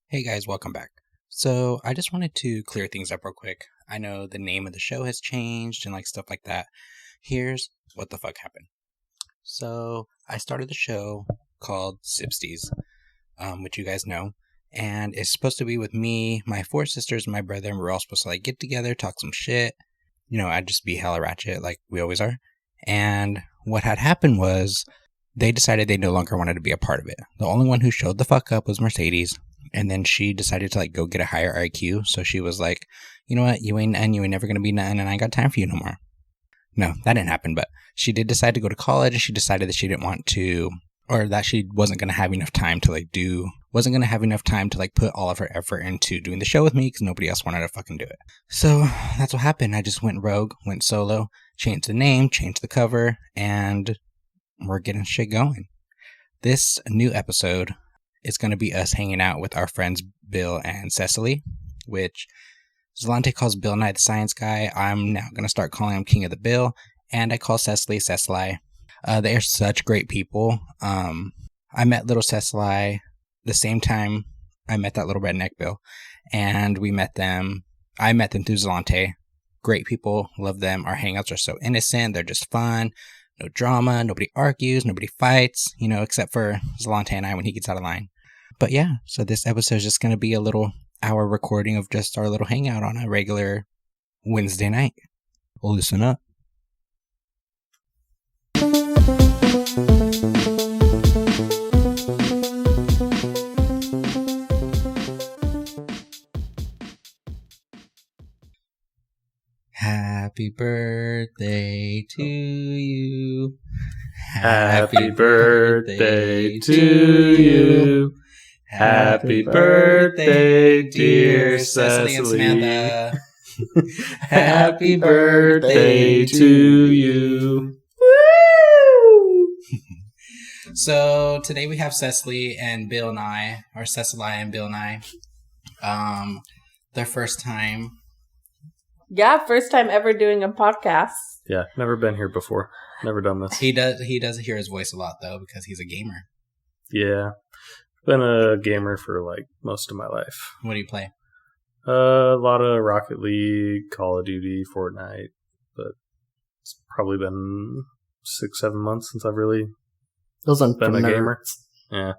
Hey guys, welcome back. So I just wanted to clear things up real quick. I know the name of the show has changed and stuff like that. Here's what the fuck happened. So I started the show called Sipsties, which you guys know, and it's supposed to be with me, my 4 sisters, and my brother, and we're all supposed to get together, talk some shit. I'd just be hella ratchet like we always are. And what had happened was they decided they no longer wanted to be a part of it. The only one who showed the fuck up was Mercedes. And then she decided to go get a higher IQ. So she was like, you know what? You ain't nothing. You ain't never going to be nothing. And I ain't got time for you no more. No, that didn't happen. But she did decide to go to college. And she decided that she didn't want to, or that she wasn't going to have enough time to put all of her effort into doing the show with me because nobody else wanted to fucking do it. So that's what happened. I just went rogue, went solo, changed the name, changed the cover, and we're getting shit going. This new episode, it's going to be us hanging out with our friends Bill and Sesilee, which Zelante calls Bill and I the science guy. I'm now going to start calling him King of the Bill, and I call Sesilee Sesilee. They are such great people. I met little Sesilee the same time I met that little redneck Bill, and I met them through Zelante. Great people, love them. Our hangouts are so innocent. They're just fun. No drama, nobody argues, nobody fights, except for Zelante and I when he gets out of line. But yeah, so this episode is just going to be a little hour recording of just our little hangout on a regular Wednesday night. Well, listen up. Happy birthday to you. Happy birthday to you. Happy birthday, dear Sesilee and Samantha. Happy birthday to you. Woo! So today we have Sesilee and Bill and I, or Sesilee and Bill and I. Their first time. Yeah, first time ever doing a podcast. Yeah, never been here before. Never done this. He does hear his voice a lot though because he's a gamer. Yeah. Been a gamer for most of my life. What do you play? A lot of Rocket League, Call of Duty, Fortnite, but it's probably been 6-7 months since I've really been a gamer. Yeah.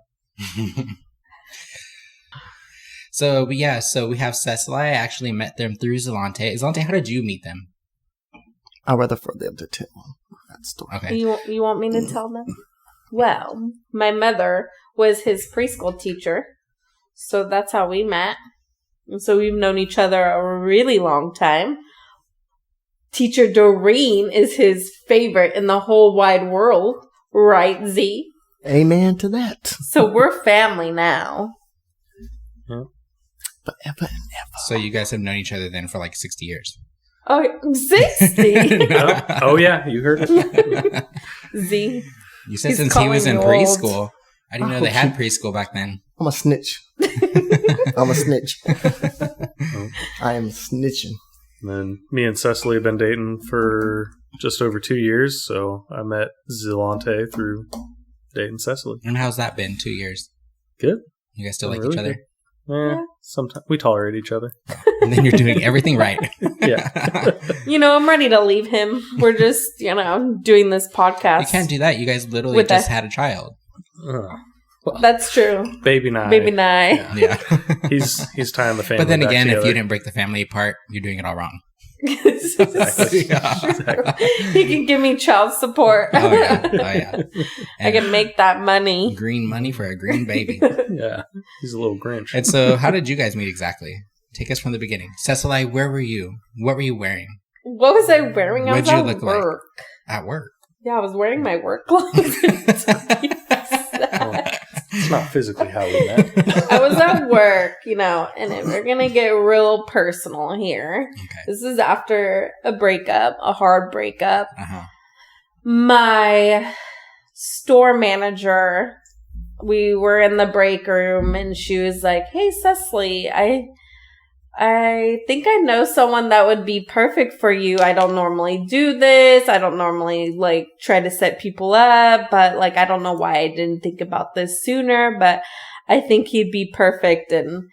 So we have Sesilee. I actually met them through Zelante. Zelante, how did you meet them? I'd rather for them to tell that story. Okay. You want me to tell them? Well, my mother was his preschool teacher, so that's how we met. And so we've known each other a really long time. Teacher Doreen is his favorite in the whole wide world, right, Z? Amen to that. So we're family now. Yeah. Forever and ever. So you guys have known each other then for 60 years. Oh, 60? Oh, yeah, you heard it. Z. You said He's since he was in calling you preschool. I didn't know they had preschool back then. I'm a snitch. I'm a snitch. I am snitching. And then me and Sesilee have been dating for just over 2 years, so I met Zelante through dating Sesilee. And how's that been, 2 years? Good. You guys still like Really each other? good. Yeah, sometimes we tolerate each other. And then you're doing everything right. Yeah. I'm ready to leave him. We're just, doing this podcast. You can't do that. You guys literally just had a child. That's true. Baby Nye. Yeah. He's tying the family. But then back again, together. if you didn't break the family apart, you're doing it all wrong. Exactly. He can give me child support. Oh yeah. I can make that money. Green money for a green baby. Yeah, he's a little Grinch. And so, how did you guys meet exactly? Take us from the beginning. Sesilee, where were you? What were you wearing? What was I wearing? What'd you look like? Work. At work. Yeah, I was wearing my work clothes. It's not physically how we met. I was at work, and then we're going to get real personal here. Okay. This is after a breakup, a hard breakup. Uh-huh. My store manager, we were in the break room and she was like, "Hey, Sesilee, I think I know someone that would be perfect for you. I don't normally do this. I don't normally try to set people up, but I don't know why I didn't think about this sooner, but I think he'd be perfect. And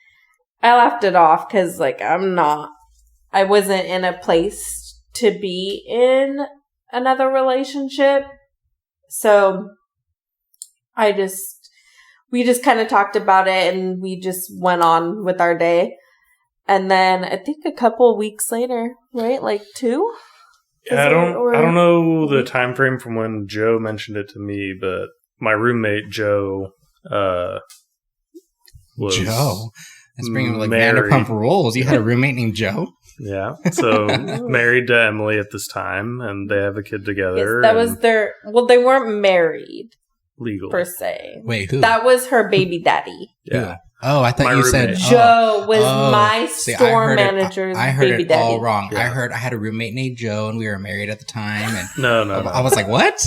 I laughed it off because, like, I wasn't in a place to be in another relationship. So we just kind of talked about it and we just went on with our day. And then I think a couple of weeks later, right? Like 2? Yeah, I don't know the time frame from when Joe mentioned it to me, but my roommate Joe was Joe. That's bringing like married. Vanderpump Rules. You had a roommate named Joe? Yeah. So married to Emily at this time, and they have a kid together. Yes, that was their... Well, they weren't married. Legal. Per se. Wait, who? That was her baby daddy. Yeah. Oh, I thought My you said... roommate. Joe was my store manager's I heard baby it daddy. all wrong. Yeah. I had a roommate named Joe, and we were married at the time. And No. I was like, what?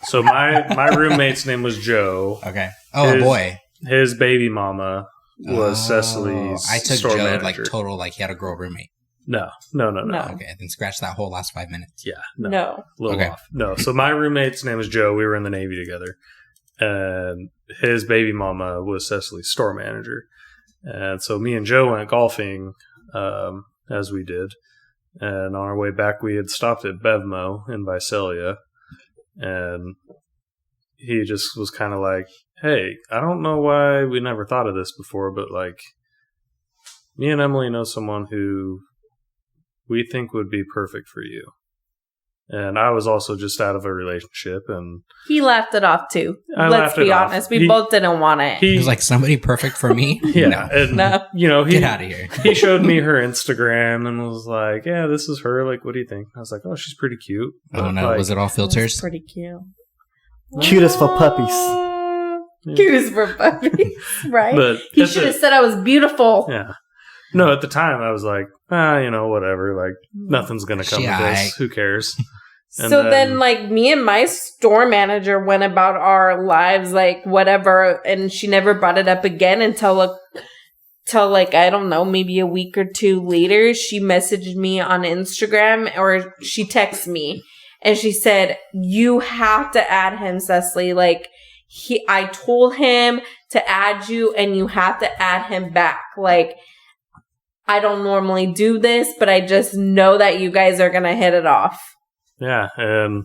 So my roommate's name was Joe. Okay. Oh, a boy. His baby mama was Cecily's I took store Joe manager. like total, like he had a girl roommate. No. No. Okay, then scratch that whole last 5 minutes. Yeah. No. A little Okay. off. No. So my roommate's name was Joe. We were in the Navy together. And his baby mama was Cecily's store manager. And so me and Joe went golfing, as we did. And on our way back, we had stopped at Bevmo in Visalia. And he just was kind of like, hey, I don't know why we never thought of this before, but like, me and Emily know someone who we think would be perfect for you. And I was also just out of a relationship, and He laughed it off too. I Let's laughed be it off. honest. We both didn't want it. He was like, somebody perfect for me? yeah, No. and, No. you know, Get out of here. he showed me her Instagram and was like, yeah, this is her. Like, what do you think? I was like, oh, she's pretty cute. Oh, But, no. like, Was it all That's filters? pretty cute. Cutest for puppies. Cutest for puppies, right? But He it's should have a- said I was beautiful. Yeah. No, at the time I was like, whatever. Like, nothing's going to come She of aight. this. Who cares? And So then, like, me and my store manager went about our lives, like, whatever, and she never brought it up again until, I don't know, maybe a week or 2 later, she messaged me on Instagram, or she texted me, and she said, you have to add him, Sesilee. Like, I told him to add you, and you have to add him back. Like, I don't normally do this, but I just know that you guys are going to hit it off. Yeah, and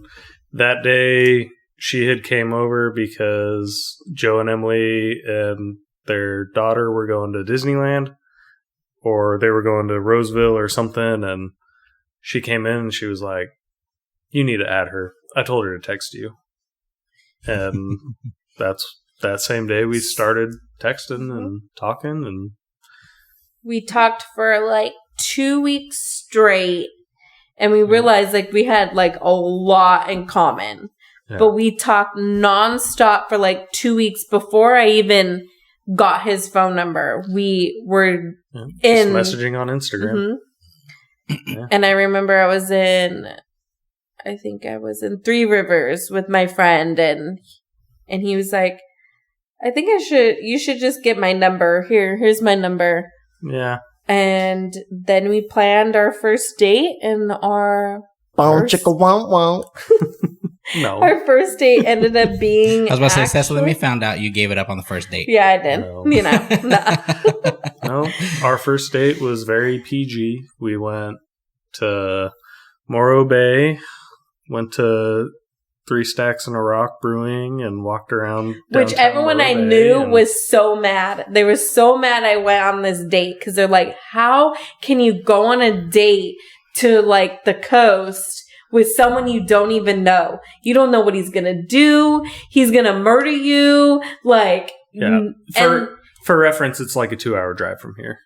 that day she had came over because Joe and Emily and their daughter were going to Disneyland, or they were going to Roseville or something, and she came in and she was like, you need to add her. I told her to text you. And that's that same day we started texting and talking, and we talked for like 2 weeks straight, and we realized like we had like a lot in common. Yeah. But we talked nonstop for like 2 weeks before I even got his phone number. We were just messaging on Instagram. Yeah. And I remember I was in Three Rivers with my friend, and he was like, I think you should just get my number. Here's my number. Yeah. And then we planned our first date, and our Bow chicka wow wow. No. our first date ended up being. I was about to say, Cecily, we found out you gave it up on the first date. Yeah, I did. No. You know. Nah. No, our first date was very PG. We went to Morro Bay, went to Three Stacks and a Rock Brewing, and walked around. Which downtown everyone I Morro Bay, knew and- was so mad. They were so mad I went on this date because they're like, how can you go on a date to like the coast with someone you don't even know? You don't know what he's going to do. He's going to murder you. Like, Yeah. and For reference, it's like a 2-hour drive from here.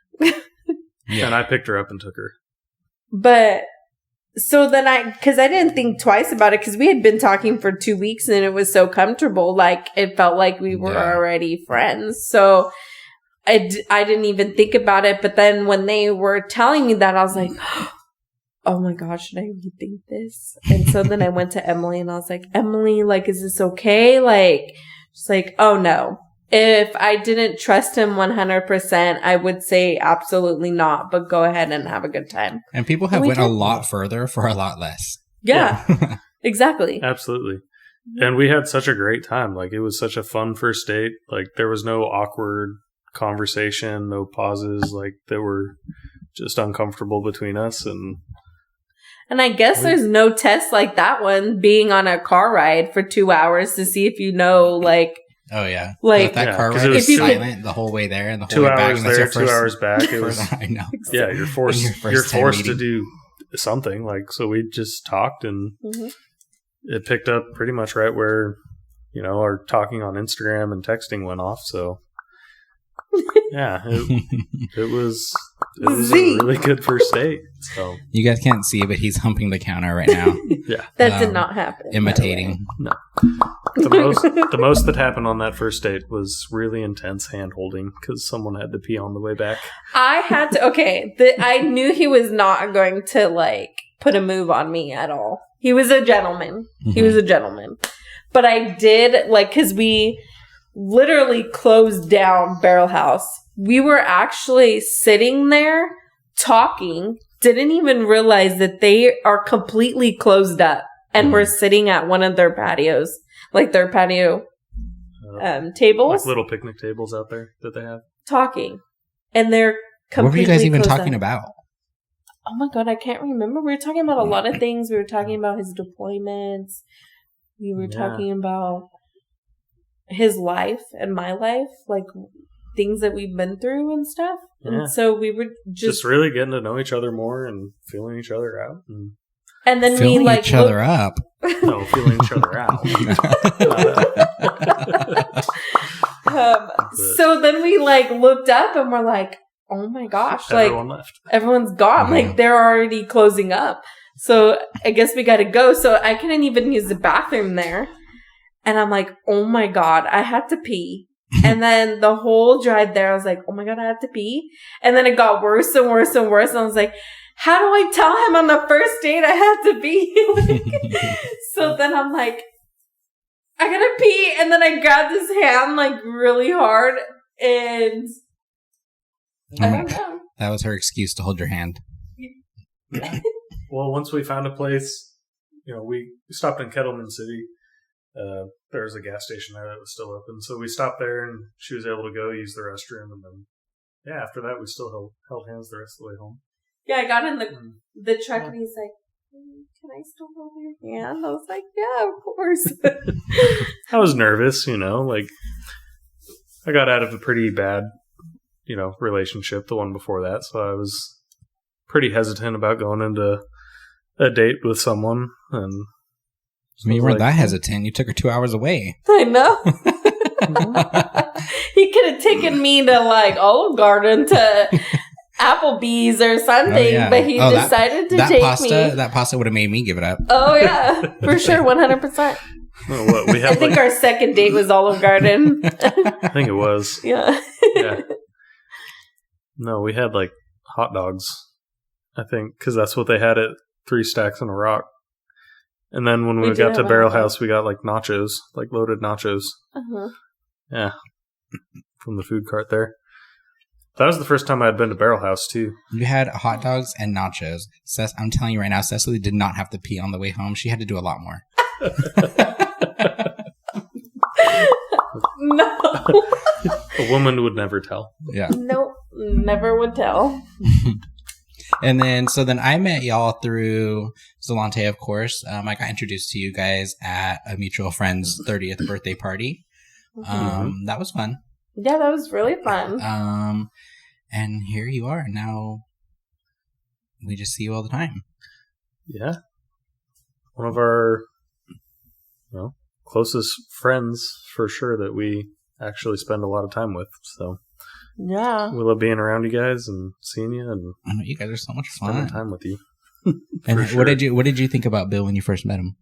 Yeah. And I picked her up and took her. but so then because I didn't think twice about it because we had been talking for 2 weeks and it was so comfortable. Like it felt like we were already friends. So I didn't even think about it. But then when they were telling me that, I was like, oh my gosh, should I rethink this? And so then I went to Emily and I was like, Emily, like, is this okay? Like, she's like, oh no. If I didn't trust him 100%, I would say absolutely not, but go ahead and have a good time. And people have We went a did. lot further for a lot less. Yeah, exactly. Absolutely. And we had such a great time. Like, it was such a fun first date. Like, there was no awkward conversation, no pauses, like that were just uncomfortable between us. And I guess there's no test like that one, being on a car ride for 2 hours to see if you know, like... Oh, yeah. Like, if that car ride is silent the whole way there and the whole 2 way back. hours And that's there, your first, 2 hours back. It was, I know. Yeah, you're forced, you're forced to do something. Like, so we just talked, and it picked up pretty much right where, our talking on Instagram and texting went off. So, yeah, it was a really good first date. So you guys can't see, but he's humping the counter right now. Yeah, that did not happen. Imitating. No. The most that happened on that first date was really intense hand holding because someone had to pee on the way back. I had to. Okay, I knew he was not going to like put a move on me at all. He was a gentleman. He was a gentleman. But I did, like, because we literally closed down Barrel House. We were actually sitting there talking, didn't even realize that they are completely closed up. And we're sitting at one of their patios, like their patio tables. Like little picnic tables out there that they have. Talking. And they're completely What were you guys even closed talking up. about? Oh my God, I can't remember. We were talking about a lot of things. We were talking about his deployments. We were talking about his life and my life, like things that we've been through and stuff. Yeah. And so we were just really getting to know each other more and feeling each other out. And then feeling we like each other up. No, feeling each other out. So then we like looked up and we're like, oh my gosh, everyone left. Everyone's gone. Like they're already closing up. So I guess we got to go. So I couldn't even use the bathroom there. And I'm like, oh my God, I had to pee. And then the whole drive there, I was like, oh my God, I have to pee. And then it got worse and worse and worse. And I was like, how do I tell him on the first date I have to pee? So then I'm like, I gotta pee. And then I grabbed his hand like really hard. And I don't know. That was her excuse to hold your hand. Yeah. Well, once we found a place, we stopped in Kettleman City. There was a gas station there that was still open. So we stopped there and she was able to go use the restroom. And then, after that, we still held hands the rest of the way home. Yeah, I got in the truck and he's like, can I still hold your hand? I was like, yeah, of course. I was nervous, like I got out of a pretty bad, relationship, the one before that. So I was pretty hesitant about going into a date with someone. And so you weren't that hesitant. You took her 2 hours away. I know. He could have taken me to like Olive Garden to Applebee's or something, but he decided to take me. That pasta would have made me give it up. Oh yeah, for sure, 100%. I think our second date was Olive Garden. I think it was. Yeah. No, we had like hot dogs. I think because that's what they had at 3 Stacks and a Rock. And then when we got to Barrel House, we got like nachos, like loaded nachos. Yeah, from the food cart there. That was the first time I had been to Barrel House, too. You had hot dogs and nachos. I'm telling you right now, Sesilee did not have to pee on the way home. She had to do a lot more. No. A woman would never tell. Yeah. Nope. Never would tell. And then I met y'all through Zelante, of course. I got introduced to you guys at a mutual friend's 30th birthday party. That was fun. Yeah, that was really fun. And here you are. Now we just see you all the time. Yeah. One of our closest friends, for sure, that we actually spend a lot of time with. So yeah, we love being around you guys and seeing you, and I know you guys are so much fun. Spending time with you. And sure. What did you think about Bill when you first met him?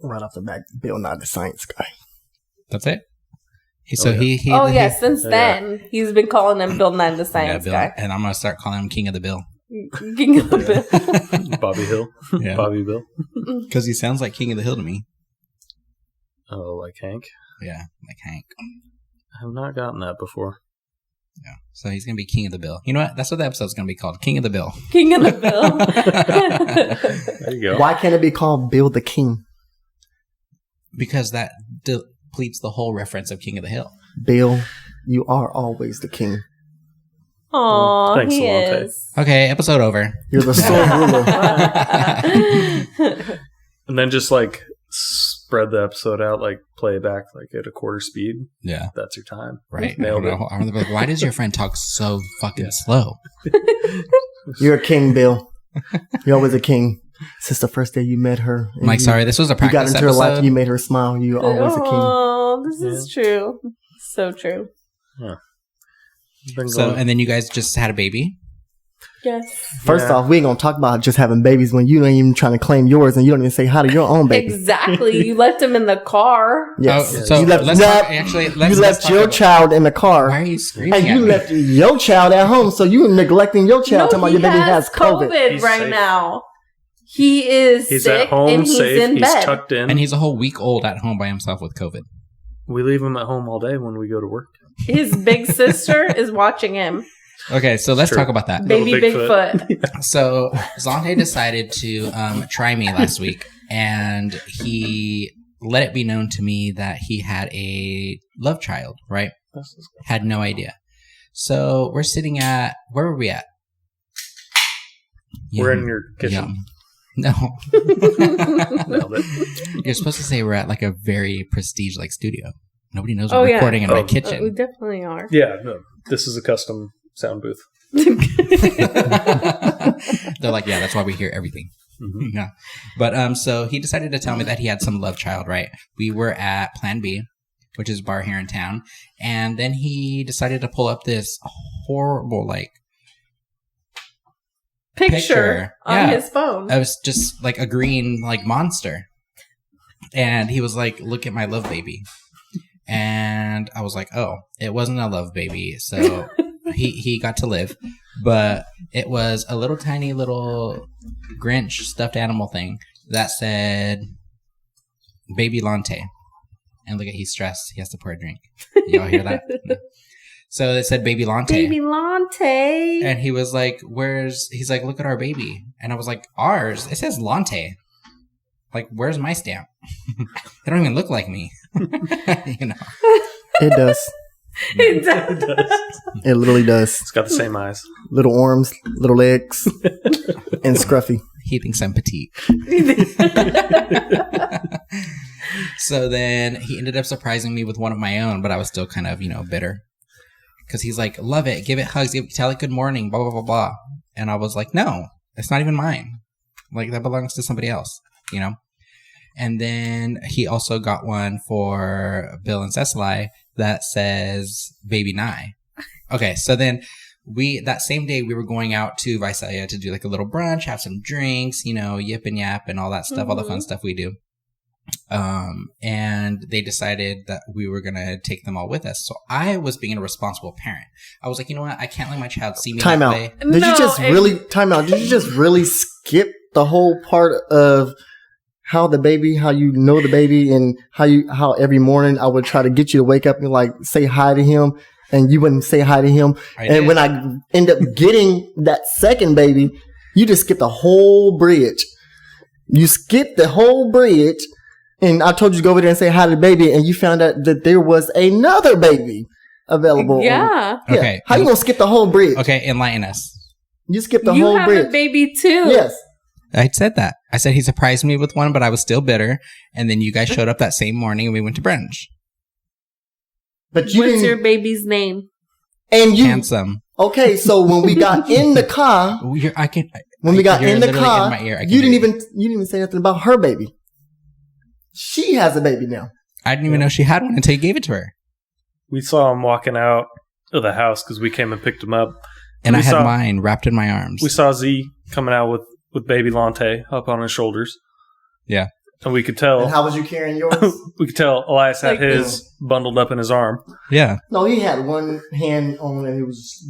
Right off the bat, Bill, not the science guy. That's it. Since then he's been calling him Bill Nye the Science Guy, and I'm gonna start calling him King of the Bill. King of the Bill, Bobby Hill, Bobby Bill, because he sounds like King of the Hill to me. Oh, like Hank? Yeah, like Hank. I have not gotten that before. Yeah, so he's gonna be King of the Bill. You know what? That's what the episode's gonna be called, King of the Bill. King of the Bill. There you go. Why can't it be called Bill the King? Because that depletes the whole reference of King of the Hill. Bill You are always the king. Aw, Thanks, he Zelante. is. Okay, episode over. You're the sword ruler. And then just like spread the episode out, like play it back like at a quarter speed. Yeah. That's your time. Right. Nailed it. I'm like, why does your friend talk so fucking slow? You're a king, Bill. You're always a king. Since the first day you met her. Mike, sorry, this was a You got practice into her life, episode. you made her smile. You're always a king. Oh, this is true. So true. Been So, going- and then you guys just had a baby. Yes. First off, we ain't gonna talk about just having babies when you ain't even trying to claim yours and you don't even say hi to your own baby. Exactly. You left him in the car. Yes. Oh, so you left, let's talk, actually, let's you left talk your about- child in the car. Why are you screaming And at you me? left your child at home, so you neglecting your child talking about he your baby has COVID. He's right safe. now. He is He's sick at home, and he's safe. in He's bed. tucked in. And he's a whole week old at home by himself with COVID. We leave him at home all day when we go to work. His big sister is watching him. Okay, so let's True. talk about that. Baby Little Bigfoot. So Zelante decided to try me last week, and he let it be known to me that he had a love child, right? Had no idea. So we're sitting at, where were we at? We're Yum. in your kitchen. Yum. No. Nailed it. You're supposed to say we're at like a very prestige like studio. Nobody knows we're Oh, yeah. recording in my Oh. We kitchen. definitely are. Yeah, no, this is a custom sound booth. They're like, yeah, that's why we hear everything. Mhm. Yeah. But so he decided to tell me that he had some love child, right? We were at Plan B, which is a bar here in town, and then he decided to pull up this horrible like Picture on Yeah. his phone. I was just like a green like monster. And he was like, look at my love baby. And I was like, oh, it wasn't a love baby. So he got to live. But it was a little tiny little Grinch stuffed animal thing that said Baby Lante. And look at, he's stressed. He has to pour a drink. Y'all hear that? No. So it said Baby Lante. Baby Lante. And he was like, he's like, look at our baby. And I was like, ours? It says Lante. Like, where's my stamp? They don't even look like me. You know? It does. It does. It literally does. It's got the same eyes. Little arms, little legs, and scruffy. He thinks I'm petite. So then he ended up surprising me with one of my own, but I was still kind of, bitter. Because he's like, love it, give it hugs, tell it good morning, blah, blah, blah, blah. And I was like, no, it's not even mine. Like, that belongs to somebody else, And then he also got one for Bill and Sesilee that says Baby Nye. Okay, so then that same day we were going out to Visalia to do like a little brunch, have some drinks, yip and yap and all that stuff, all the fun stuff we do. And they decided that we were going to take them all with us. So I was being a responsible parent. I was like, you know what? I can't let my child see me Time that out. way. Did you just really skip the whole part of how you know the baby and how every morning I would try to get you to wake up and like say hi to him and you wouldn't say hi to him. And when I end up getting that second baby, you just skipped the whole bridge. You skipped the whole bridge and I told you to go over there and say hi to the baby and you found out that there was another baby available. Yeah. Okay. How you gonna skip the whole bridge? Okay, enlighten us. You skipped the You whole have bridge. a baby too. Yes. I said that. I said he surprised me with one, but I was still bitter. And then you guys showed up that same morning and we went to brunch. But you What's didn't, your baby's name? and you Handsome. okay, so when we got in the car, When we got in the car, my ear. you didn't even say nothing about her baby. She has a baby now. I didn't even know she had one until you gave it to her. We saw him walking out of the house because we came and picked him up. And We I had saw- mine wrapped in my arms. We saw Z coming out with baby Lante up on his shoulders. Yeah. And we could tell And how was you carrying yours? we could tell Elias had Like his bundled up in his arm. Yeah. No, he had one hand on and it was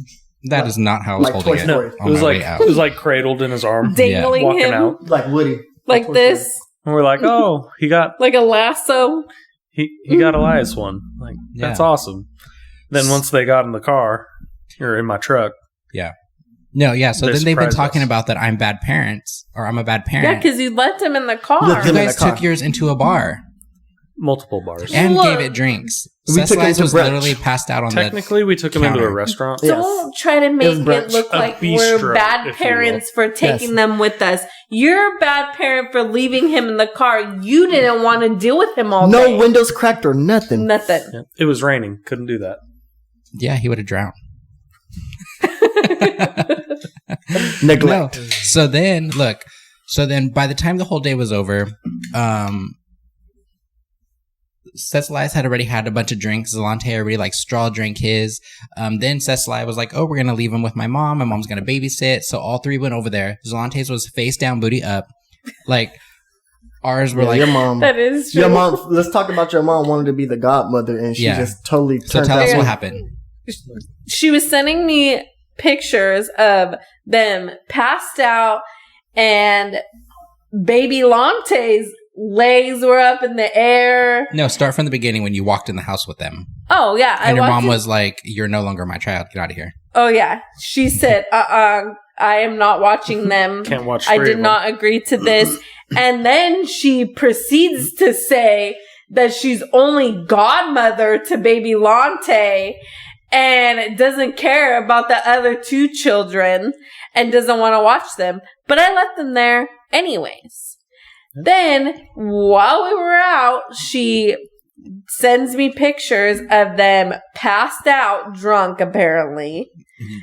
That is not how I was Like holding Toy it Story. It on was my like way out. it was like cradled in his arm, Dangling walking him out. like Woody. like this, And we're like, oh, he got like a lasso. he got Elias one. Like that's Yeah. awesome. Then once they got in the car or in my truck, No, yeah. So They then they've been surprised talking us. about that I'm bad parents or I'm a bad Yeah, parent. because you left him in the car. Left You him in guys the car. took yours into a bar. multiple bars. And Look. gave it drinks. We took him Cecilee to was brunch. literally passed out on Technically, we took him into a counter. restaurant. Yeah. Don't try to make was it brunch. look A like bistro, we're bad if you parents for taking Yes. them with us. You're a bad parent for leaving him in the car. You didn't want to deal with him all No day. windows cracked or nothing. Nothing. Yeah. It was raining. Couldn't do that. the... Yeah, he would have drowned. Neglect. No. So then, look. So then, by the time the whole day was over, Cecilee had already had a bunch of drinks. Zelante already like straw drank his. Then Cecilee was like, "Oh, we're gonna leave him with my mom. My mom's gonna babysit." So all three went over there. Zelante's was face down, booty up. Like ours were Yeah, like. your mom. That is true. Your mom. Let's talk about your mom wanted to be the godmother, and she Yeah. just totally So turned tell out. us what happened. She was sending me pictures of them passed out and baby Lante's legs were up in the air. No, start from the beginning when you walked in the house with them, Oh, yeah. and your walked mom in- was like, "You're no longer my child. Get out of here." Oh, yeah. She said, I am not watching them. Can't watch I three did of them. not agree to this. And then she proceeds to say that she's only godmother to baby Lante and doesn't care about the other two children and doesn't want to watch them. But I let them there anyways. Then, while we were out, she sends me pictures of them passed out, drunk apparently,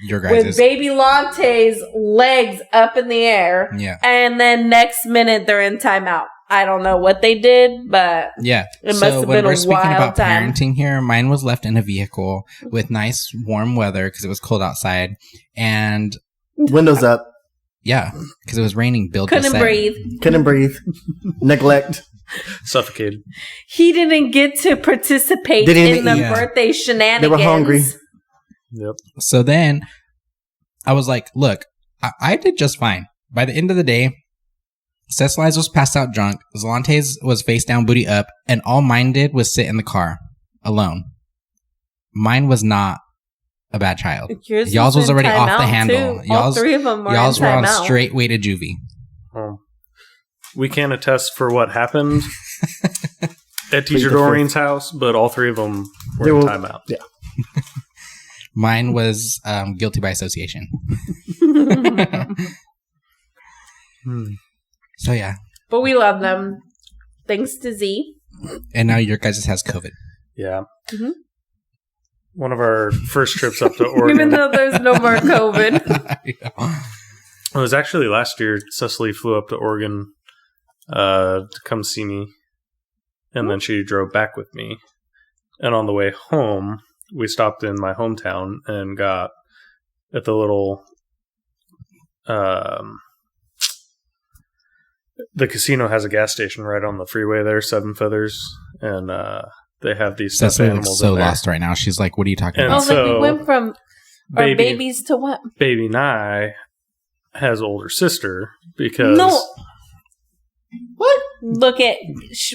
Your with guys' baby Lante's legs up in the air. yeah. And then next minute they're in timeout. I don't know what they did, but Yeah. It must so have when been we're a speaking wild about time. parenting here, mine was left in a vehicle with nice warm weather because it was cold outside. And Windows up. yeah, because it was raining. Bill just couldn't said. breathe. Couldn't breathe. Neglect. Suffocated. He didn't get to participate Didn't in even the eat. Yeah. birthday shenanigans. They were hungry. Yep. So then I was like, look, I did just fine. By the end of the day, Cecilee's was passed out drunk. Zelante's was face down, booty up. And all mine did was sit in the car alone. Mine was not a bad child. Yours Y'all's was in already off the timeout, handle. too. All three of them were Y'all's in were on timeout. straight way to juvie. We can't attest for what happened at Teacher the Doreen's house, but all three of them were They in were- timeout. Yeah. Mine was guilty by association. So yeah. But we love them. Thanks to Z. And now your guys' has COVID. Yeah. Mhm. One of our first trips up to Oregon. Even though there's no more COVID. It was actually last year. Cecilee flew up to Oregon to come see me, and then she drove back with me. And on the way home, we stopped in my hometown and got at the little the casino has a gas station right on the freeway there, Seven Feathers, and they have these stuffed Cecilie looks animals so in there. lost right now. She's like, what are you talking And Oh, about? like we so, went from our baby- babies to what? Baby Nye has older sister because No. What? Look at,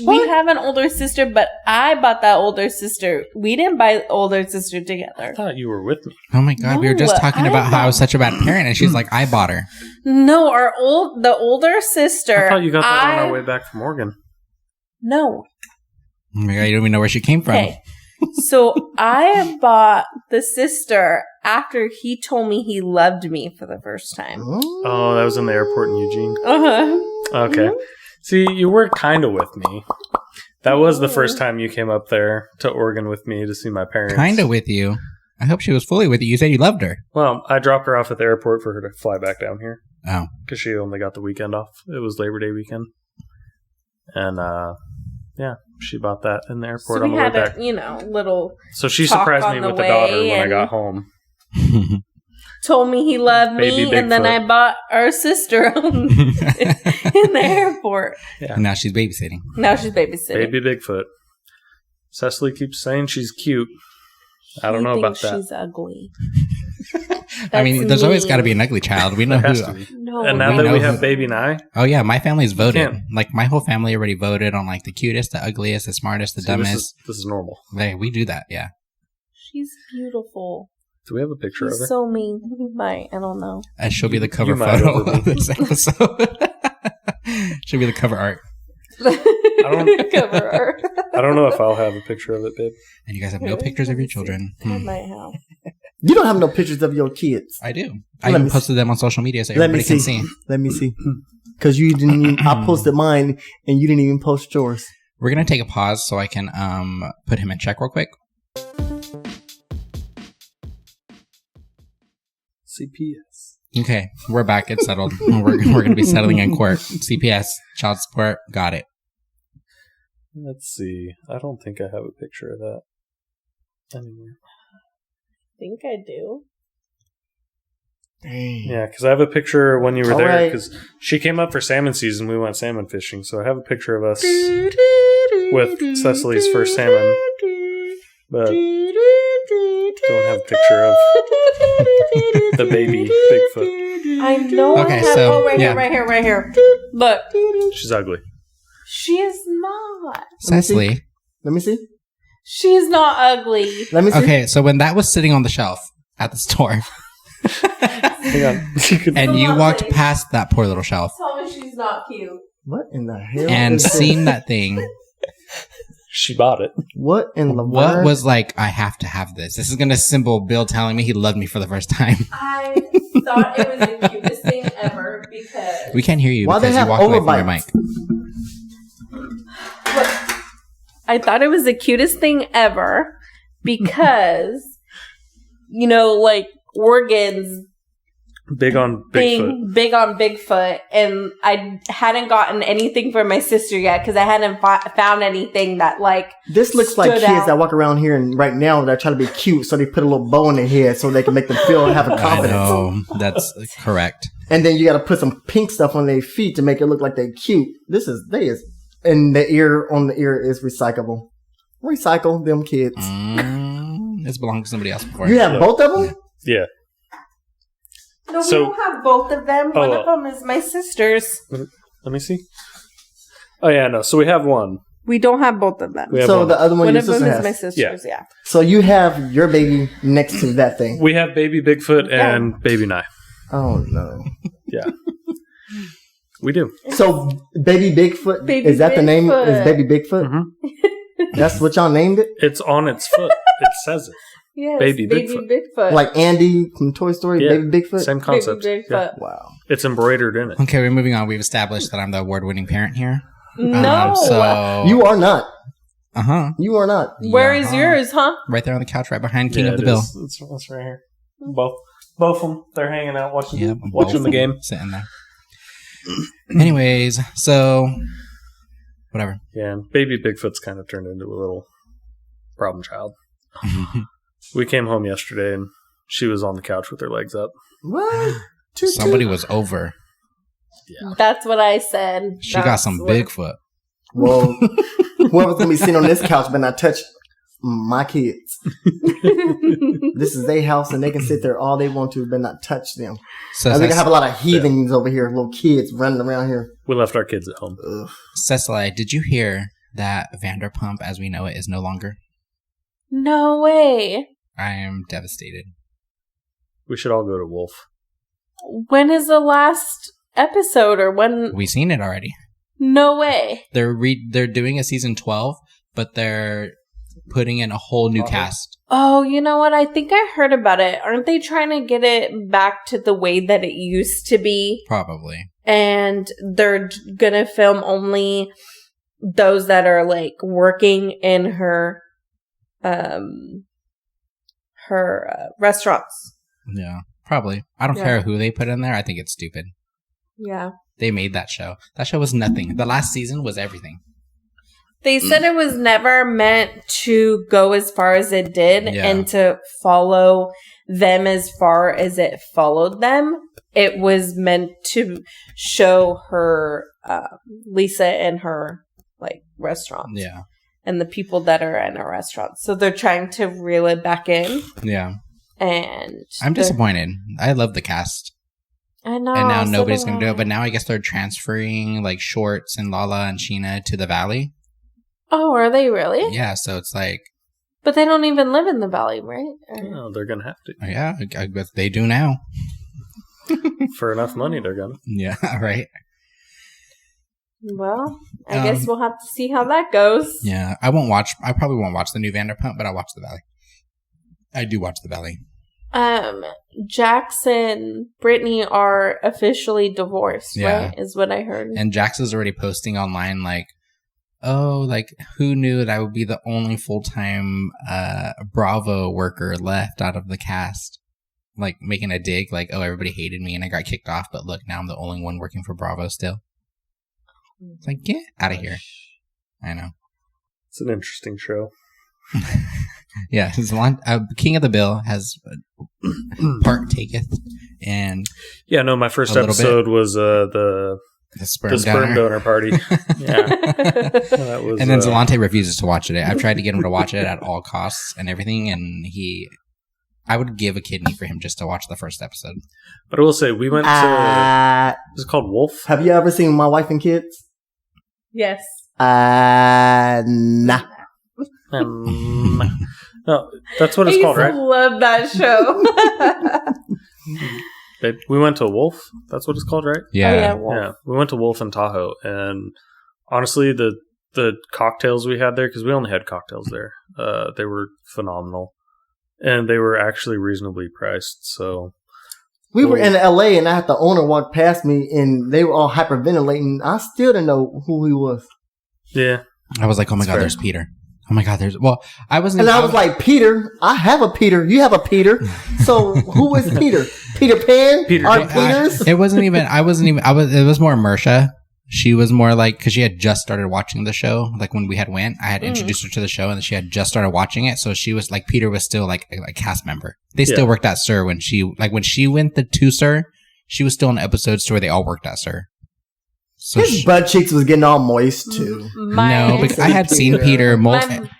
we have an older sister, but I bought that older sister. We didn't buy older sister I together. thought you were with me. Oh my God. We were just No, talking I about how I was bought- such a bad parent. And she's like, I bought her. No, the older sister. I thought you got that on our way back from Oregon. No. Oh my God. You don't even know where she came from. Okay. So I bought the sister after he told me he loved me for the first time. Oh, that was in the airport in Eugene. Uh-huh. Okay. See, you were kind of with me. That was the first time you came up there to Oregon with me to see my parents. Kind of with you. I hope she was fully with you. You said you loved her. Well, I dropped her off at the airport for her to fly back down here Oh. because she only got the weekend off. It was Labor Day weekend. And, yeah, she bought that in the airport So on we the way had back. a, little So she talk surprised on me the with the daughter way when I and- got home. told me he loved Baby me, and then Bigfoot. I bought our sister in the airport. And now she's babysitting. Now she's babysitting. Baby Bigfoot. Cecily keeps saying she's cute. I don't He know about thinks that. She's ugly. I mean, That's there's always mean. got to be an ugly child. We know There has who. to be. No. And now We that know we who- have Baby Nye, Oh yeah, my family's voted. can't. Like my whole family already voted on like the cutest, the ugliest, the smartest, the see, dumbest. this is normal. Hey, we do that. Yeah. She's beautiful. Do we have a picture of her? She's so mean. We might. I don't know. And she'll be the cover You might photo over me. of this episode. She'll be the cover art. Cover her. I don't know if I'll have a picture of it, babe. And you guys have no pictures of your children. I might have. You don't have no pictures of your kids. I do. I even posted them on social media so everybody can see. Let me see. Because you didn't even, I posted mine and you didn't even post yours. We're going to take a pause so I can put him in check real quick. CPS. Okay, we're back. It's settled. We're going to be settling in court. CPS, child support, got it. Let's see. I don't think I have a picture of that anymore. I think I do. Dang. Yeah, because I have a picture when you were All there. right. Because she came up for salmon season. We went salmon fishing. So I have a picture of us with Cecily's first salmon. But don't have a picture of the baby Bigfoot. I know. Okay, I have, so, right yeah. here, right here. Look. She's ugly. She is not. Cecily. Let me see. She's not ugly. Let me see. Okay, so when that was sitting on the shelf at the store, Hang on. and you walked past that poor little shelf Tell me she's not cute. What in the hell? and is this? seen that thing, She bought it. What in the what was like, I have to have this. This is going to symbol Bill telling me he loved me for the first time. I thought it was the cutest thing ever because We can't hear you Why they because you have walked away from your overbites? mic. I thought it was the cutest thing ever because like organs Big on Bigfoot. being big on Bigfoot, and I hadn't gotten anything for my sister yet because I hadn't found anything that This looks like stood kids out. that walk around here and right now they're trying to be cute, so they put a little bow in their head so they can make them feel and have a I confidence. know. That's correct. And then you got to put some pink stuff on their feet to make it look like they're cute. And the ear on the ear is recyclable. Recycle them kids. This belonged to somebody else before. You have both of them? Yeah. No, So- we don't have both of them. One Oh, of them is my sister's. Let me see. Oh, yeah, no. So we have one. We don't have both of them. We have So one. the other one One your of them sister is has. my sister's. Yeah. So you have your baby next to that thing. We have baby Bigfoot and baby Nye. Oh no. Yeah. We do. So baby Bigfoot, Baby is that the name? Bigfoot. Is baby Bigfoot? Mhm. That's what y'all named it? It's on its foot. It says it. Yes, Baby Bigfoot. Like Andy from Toy Story, Yeah. baby Bigfoot? Same concept. Baby Yeah. Bigfoot. Wow. It's embroidered in it. Okay, we're moving on. We've established that I'm the award-winning parent here. No. So You are not. Uh-huh. You are not. Where is Uh-huh. yours, huh? Right there on the couch, right behind King Yeah, of the it Bill. is. It's right here. Both of them. They're hanging out watching Yep, watching the game. sitting there. Anyways, so whatever. Yeah, and baby Bigfoot's kind of turned into a little problem child. We came home yesterday and she was on the couch with her legs up. What? Somebody was over. Yeah. That's what I said. She got some Bigfoot. Well, whoever's going to be sitting on this couch better not touch my kids. This is their house and they can sit there all they want to, but not touch them. So I think I have a lot of heathens over here, little kids running around here. We left our kids at home. Ugh. Cecily, did you hear that Vanderpump as we know it is no longer? No way. I am devastated. We should all go to Wolf. When is the last episode or when? We've seen it already. No way. They're doing a season 12, but they're putting in a whole new cast. Oh, you know what? I think I heard about it. Aren't they trying to get it back to the way that it used to be? Probably. And they're gonna film only those that are working in her restaurants. Yeah, probably. I don't care who they put in there. I think it's stupid. Yeah. They made that show. That show was nothing. The last season was everything. They said it was never meant to go as far as it did Yeah. and to follow them as far as it followed them. It was meant to show her, Lisa and her, restaurants. Yeah. And the people that are in her restaurants. So they're trying to reel it back in. Yeah. And I'm disappointed. I love the cast. I know. And now so nobody's do going to do I. it. But now I guess they're transferring Shorts and Lala and Sheena to the Valley. Oh, are they really? Yeah. So it's But they don't even live in the valley, right? Or- No, they're going to have to. yeah, I guess they do now. For enough money, they're going to. Yeah. Right. Well, I guess we'll have to see how that goes. Yeah, I probably won't watch the new Vanderpump, but I'll watch The Valley. I do watch The Valley. Jackson, Brittany are officially divorced, right? Is what I heard. And Jax is already posting online like, oh, like, who knew that I would be the only full-time Bravo worker left out of the cast? Like, making a dig, like, oh, everybody hated me and I got kicked off, but look, now I'm the only one working for Bravo still. It's like, get out of here. I know. It's an interesting show. Yeah, King of the Bill has part taketh, and my first episode was the sperm donor party. Yeah, that was, and then Zelante refuses to watch it. I've tried to get him to watch it at all costs and everything, and I would give a kidney for him just to watch the first episode. But I will say, we went to. Is it called Wolf? Have you ever seen My Wife and Kids? Yes. Nah. No, that's what it's called, right? I love that show. We went to Wolf. That's what it's called, right? Yeah. Yeah. We went to Wolf in Tahoe, and honestly, the cocktails we had there, because we only had cocktails there, they were phenomenal, and they were actually reasonably priced. So we were in LA, and I had the owner walk past me, and they were all hyperventilating. I still didn't know who he was. Yeah, I was like, oh my God, there's Peter. Oh my God, I wasn't. And I was like, Peter, I have a Peter. You have a Peter. So who is Peter? Peter Pan? Art Peters? It wasn't even. It was more Mersha. She was more like, because she had just started watching the show. Like when we had went, I had introduced her to the show, and she had just started watching it. So she was like, Peter was still like a cast member. They still worked at SUR when she went to SUR. She was still in episodes to where they all worked at SUR. So his butt cheeks was getting all moist too. No, because I had seen Peter.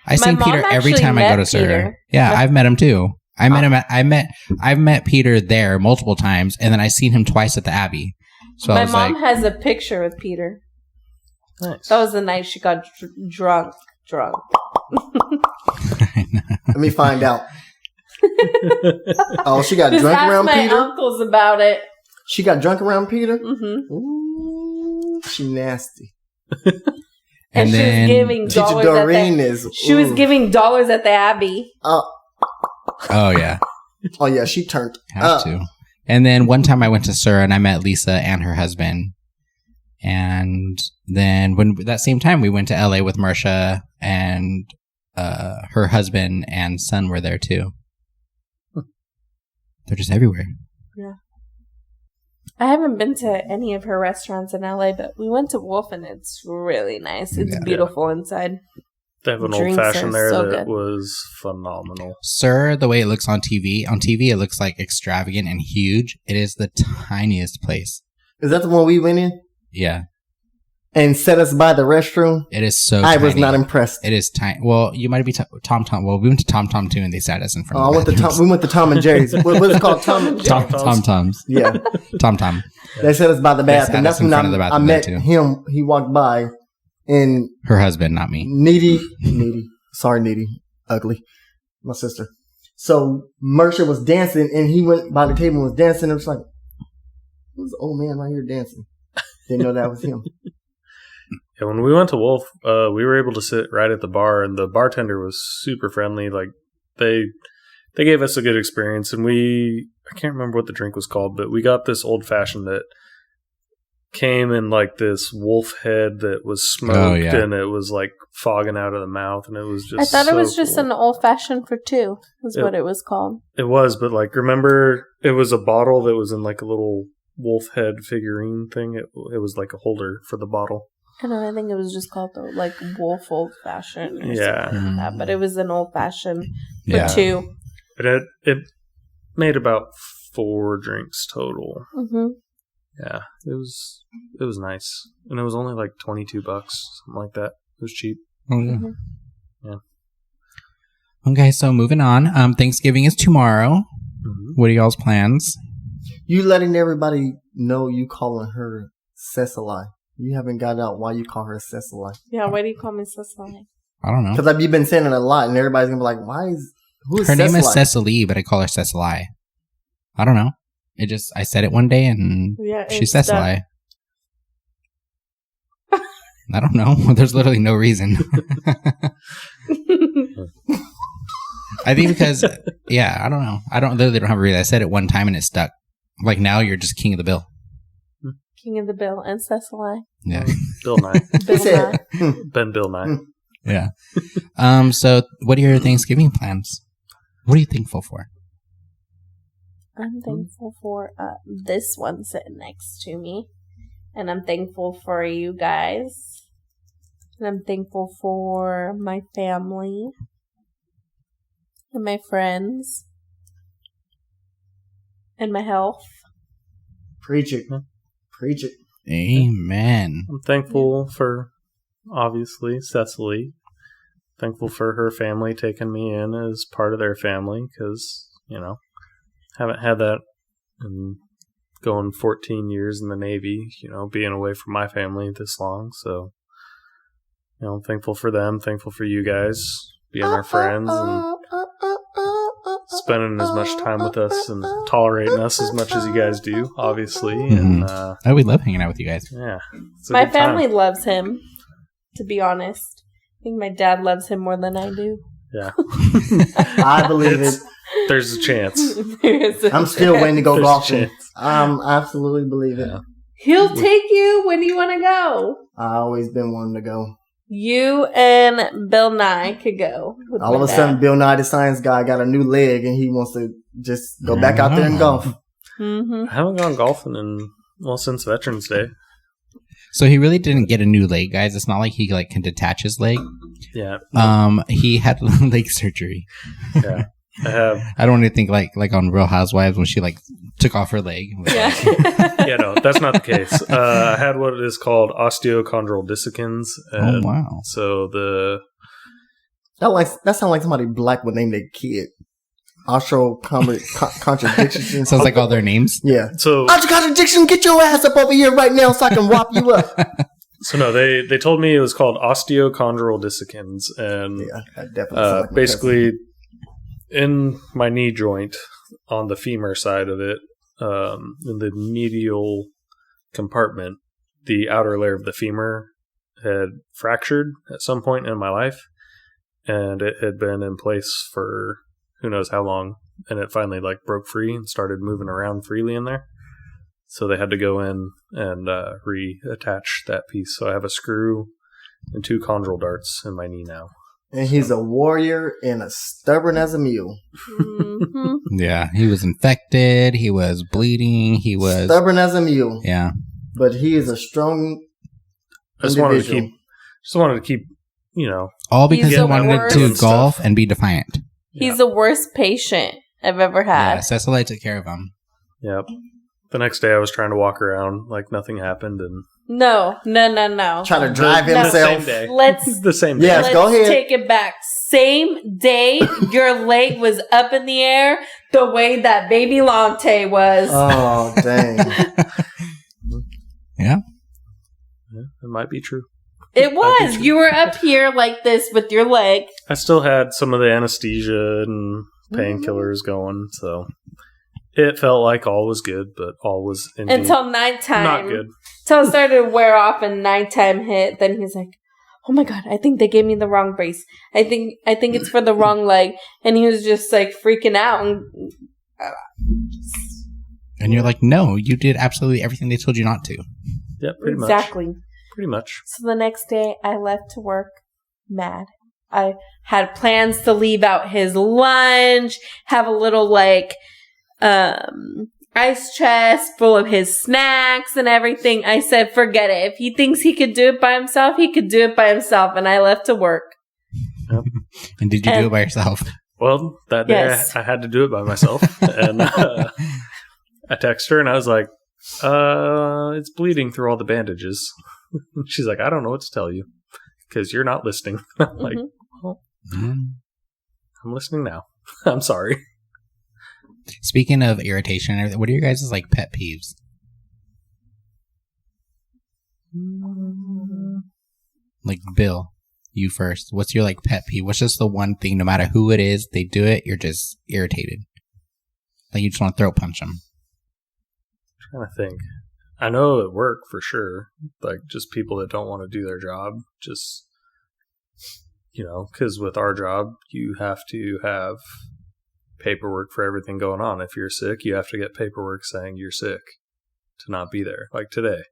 I've seen Peter every time I go to SUR. Yeah, I've met him too. I've met Peter there multiple times, and then I seen him twice at the Abbey. So my mom has a picture with Peter. Nice. That was the night she got drunk. Let me find out. Oh, she got Just drunk ask around my Peter? uncles about it. She got drunk around Peter? Mm-hmm. Ooh, she nasty. And then she was giving dollars she was giving dollars at the Abbey. Oh yeah. Oh yeah, she turned Have to. And then one time I went to SUR and I met Lisa and her husband. And then that same time we went to LA with Mersha, and her husband and son were there too. They're just everywhere. Yeah. I haven't been to any of her restaurants in LA, but we went to Wolf and it's really nice. It's beautiful inside. They have an old-fashioned there that was phenomenal. SUR, the way it looks on TV, it looks like extravagant and huge. It is the tiniest place. Is that the one we went in? Yeah. And set us by the restroom? It is so I tiny. was not impressed. It is tiny. Well, you might be Tom. Well, we went to Tom too, and they sat us in front of the we went to Tom and Jerry's. What is it called? Tom Tom's. Yeah. Tom. They set us by the bathroom. That's when I met him. He walked by, and her husband, not me. Needy. Sorry, Needy. Ugly. My sister. So Mersha was dancing, and he went by the table and was dancing. It was like, who's the old man right here dancing? Didn't know that was him. Yeah, when we went to Wolf, we were able to sit right at the bar, and the bartender was super friendly. Like they gave us a good experience, and I can't remember what the drink was called, but we got this old fashioned that came in like this wolf head that was smoked, and it was like fogging out of the mouth, and it was just. I thought it was just an old fashioned for two. Is what it was called. It was, but like remember, it was a bottle that was in like a little wolf head figurine thing. It was like a holder for the bottle. I think it was just called the Wolf Old Fashioned or something like that. But it was an old fashioned for two. But it made about 4 drinks total. Mm-hmm. Yeah, it was nice, and it was only like $22, something like that. It was cheap. Oh yeah. Mm-hmm. Yeah. Okay, so moving on. Thanksgiving is tomorrow. Mm-hmm. What are y'all's plans? You letting everybody know you calling her Sesilee. You haven't got out why you call her Sesilee. Yeah, why do you call me Sesilee? I don't know. Because you've been saying it a lot, and everybody's going to be like, who is her Sesilee? Name is Sesilee, but I call her Sesilee. I don't know. I said it one day, and she's Sesilee. I don't know. There's literally no reason. I think because, yeah, I don't know. I literally don't have a reason. I said it one time and it stuck. Like now you're just king of the bill. King of the Bill and Sesilee. Yeah. Bill Nye. Bill Nye. Ben Bill Nye. Yeah. So what are your Thanksgiving plans? What are you thankful for? I'm thankful for this one sitting next to me. And I'm thankful for you guys. And I'm thankful for my family. And my friends. And my health. Preach it. Preach it. Amen. I'm thankful for, obviously, Sesilee. Thankful for her family taking me in as part of their family because, haven't had that in going 14 years in the Navy, being away from my family this long. So, I'm thankful for them, thankful for you guys being our friends and spending as much time with us and tolerating us as much as you guys do, obviously. Mm-hmm. And we love hanging out with you guys. Yeah. My family loves him, to be honest. I think my dad loves him more than I do. Yeah. I believe it. There's a chance. I'm still waiting to go There's a golfing. chance. Absolutely believe it. Yeah. He'll take you when you want to go. I always been wanting to go. You and Bill Nye could go. All of a sudden, Bill Nye the Science Guy got a new leg and he wants to just go back out there and golf. Mm-hmm. I haven't gone golfing since Veterans Day. So he really didn't get a new leg, guys. It's not like he can detach his leg. Yeah. He had leg surgery. Yeah. I have. I don't want to think like on Real Housewives when she took off her leg. Yeah. Yeah, no, that's not the case. I had what is called osteochondral dissecans. Oh wow! So that sounds like somebody black would name their kid. Contradiction. Sounds like all their names. Yeah. So contradiction. Get your ass up over here right now so I can whop you up. So no, they told me it was called osteochondral dissecans, and yeah, that definitely basically in my knee joint on the femur side of it, in the medial compartment, the outer layer of the femur had fractured at some point in my life, and it had been in place for who knows how long, and it finally broke free and started moving around freely in there. So they had to go in and reattach that piece. So I have a screw and 2 chondral darts in my knee now. And he's a warrior and as stubborn as a mule. Mm-hmm. Yeah, he was infected. He was bleeding. He was stubborn as a mule. Yeah, but he is a strong. I just wanted to keep, all because he wanted to golf and be defiant. He's the worst patient I've ever had. Yeah, Cecily took care of him. Yep. The next day I was trying to walk around like nothing happened, and No. Trying to drive himself. The same day. Let's the same day. Yes, go ahead. Take it back. Same day, your leg was up in the air the way that baby Lante was. Oh, dang. Yeah. It might be true. It was. You were up here like this with your leg. I still had some of the anesthesia and painkillers going, so it felt like all was good, but all was until nighttime. Not good. Until it started to wear off and nighttime hit. Then he's like, "Oh my god, I think they gave me the wrong brace. I think it's for the wrong leg." And he was just freaking out. And you're like, "No, you did absolutely everything they told you not to." Yeah, pretty much. Exactly. Pretty much. So the next day, I left to work mad. I had plans to leave out his lunch, have a little ice chest full of his snacks and everything. I said, forget it. If he thinks he could do it by himself, he could do it by himself. And I left to work. Yep. And did you do it by yourself? Well, that day yes. I had to do it by myself. And I texted her and I was like, it's bleeding through all the bandages. She's like, I don't know what to tell you because you're not listening. I'm like, well, I'm listening now. I'm sorry. Speaking of irritation and everything, what are your guys' pet peeves? Bill, you first. What's your pet peeve? What's just the one thing, no matter who it is, they do it, you're just irritated. You just want to throat punch them. I'm trying to think. I know at work for sure. Like, just people that don't want to do their job. Just, because with our job, you have to have paperwork for everything going on. If you're sick, you have to get paperwork saying you're sick to not be there. Like today,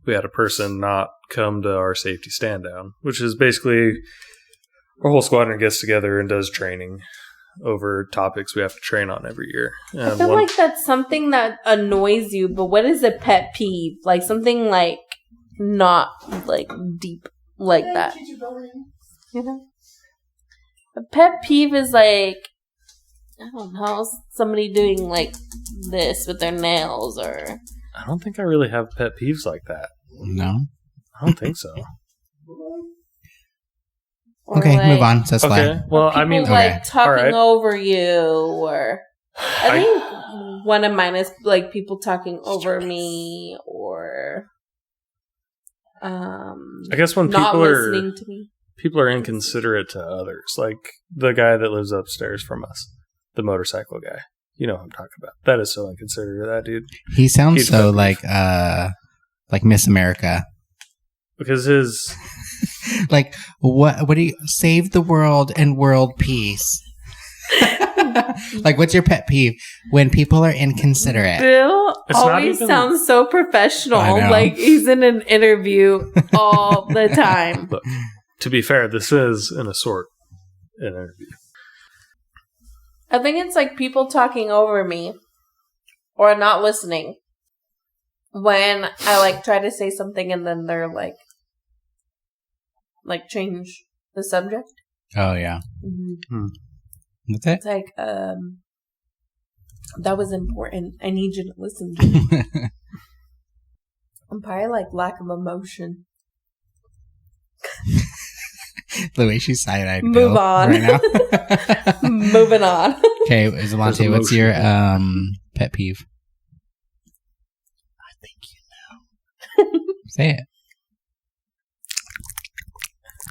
we had a person not come to our safety stand down, which is basically our whole squadron gets together and does training over topics we have to train on every year. And I feel like that's something that annoys you, but what is a pet peeve? Like something like not like deep like that. A pet peeve is like, I don't know, somebody doing like this with their nails or... I don't think I really have pet peeves like that. No? I don't think so. Okay, like, move on. That's okay. fine. Well, people, I mean... like talking right. over you or... I think one of mine is like people talking over me or... I guess when not people are... listening to me. People are inconsiderate to others. Like the guy that lives upstairs from us. The motorcycle guy. You know what I'm talking about. That is so inconsiderate of that dude. He sounds Huge so pet like Miss America. Because his... Like, what do you... Save the world and world peace. Like, what's your pet peeve? When people are inconsiderate. Bill It's not always even- sounds so professional. I know. Like he's in an interview all the time. Look, to be fair, this is an interview. I think it's like people talking over me or not listening when I like try to say something and then they're like change the subject. Oh, yeah. Mm-hmm. That's it? It's like, that was important. I need you to listen to me. I'm probably like lack of emotion. The way she's side-eyed Move Bill on. right now. Moving on. Okay, Zelante, what's your pet peeve? I think you know. Say it.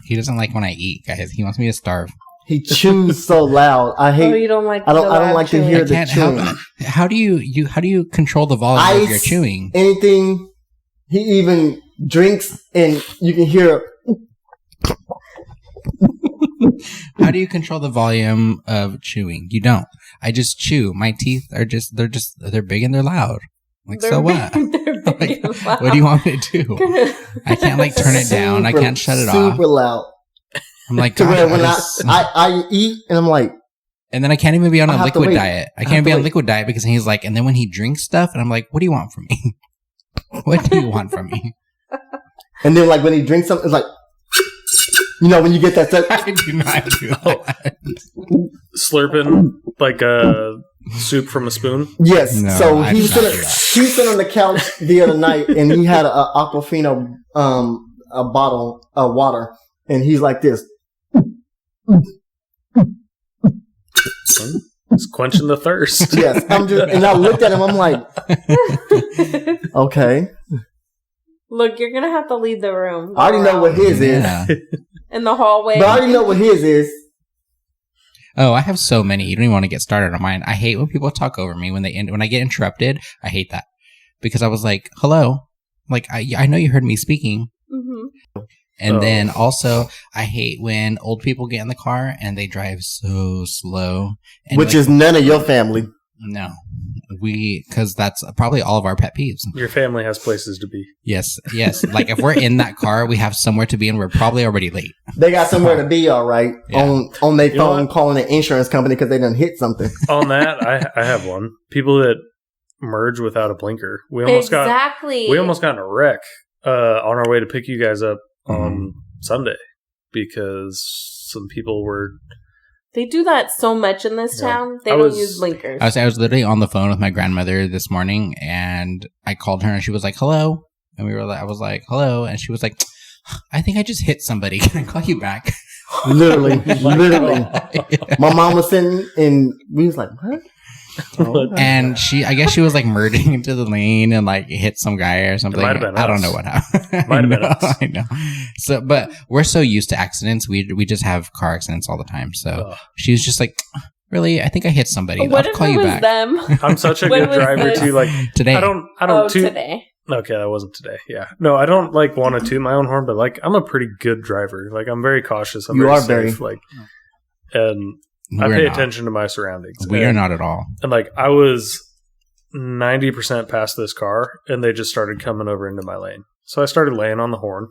He doesn't like when I eat, guys. He wants me to starve. He chews so loud. I hate. Oh, you don't like? I don't like to hear I the can't chewing. help it. How do you control the volume of your chewing? Anything. He even drinks, and you can hear. How do you control the volume of chewing? You don't. I just chew. My teeth are they're big and they're loud. Like, so what? Like, what do you want me to do? I can't like turn it down. I can't shut it off. Super loud. I'm like, To where God, when just- I eat, and I'm like, and then I can't even be on I a have to liquid wait. diet. I I have can't to be on wait. liquid diet because he's like, and then when he drinks stuff, and I'm like, what do you want from me? What do you want from me? and then like when he drinks something, it's like, when you get that. I do not do that. Slurping like soup from a spoon. Yes. No, So I he do was not do that. sitting on the couch the other night, and he had a Aquafina a bottle of water, and he's like this. It's quenching the thirst. Yes, and I looked at him. I'm like, okay. Look, you're gonna have to leave the room. I already know what his Yeah. is, in the hallway. but I already know what his is. Oh, I have so many. You don't even want to get started on mine. I hate when people talk over me when I get interrupted. I hate that because I was like, "Hello," like I know you heard me speaking. Mm-hmm. And then also, I hate when old people get in the car and they drive so slow. And Which is none of your family. No. Because that's probably all of our pet peeves. Your family has places to be. Yes. Like if we're in that car, we have somewhere to be and we're probably already late. They got somewhere to be, all right, Yeah. on their You know phone what? calling an insurance company because they done hit something. On that, I have one. People that merge without a blinker. We almost got in a wreck on our way to pick you guys up on Sunday because some people were... They do that so much in this town. They don't use blinkers. I was literally on the phone with my grandmother this morning and I called her and she was like, hello. And I was like, hello. And she was like, I think I just hit somebody. Can I call you back? Literally. My mom was sitting and we was like, what? And I guess she was like merging into the lane and like hit some guy or something. It might have been I don't us. know what happened. Might have been us. I know. So, but we're so used to accidents. We just have car accidents all the time. So she was just like, really? I think I hit somebody. What I'll if call it you was back. them? I'm such a When good was driver this? too. Like Today. I don't today. Okay, that wasn't today. Yeah. No, I don't like want to toot my own horn, but like I'm a pretty good driver. Like I'm very cautious. I'm You very are safe. very. Like, and I We're pay not. attention to my surroundings. We are not at all. And like I was 90% past this car, and they just started coming over into my lane. So I started laying on the horn,